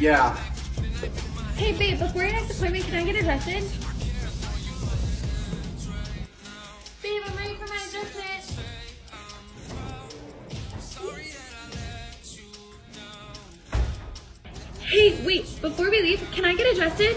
Yeah. Hey babe, before your next appointment, can I get adjusted? Babe, I'm ready for my adjustment. Hey, wait, before we leave, can I get adjusted?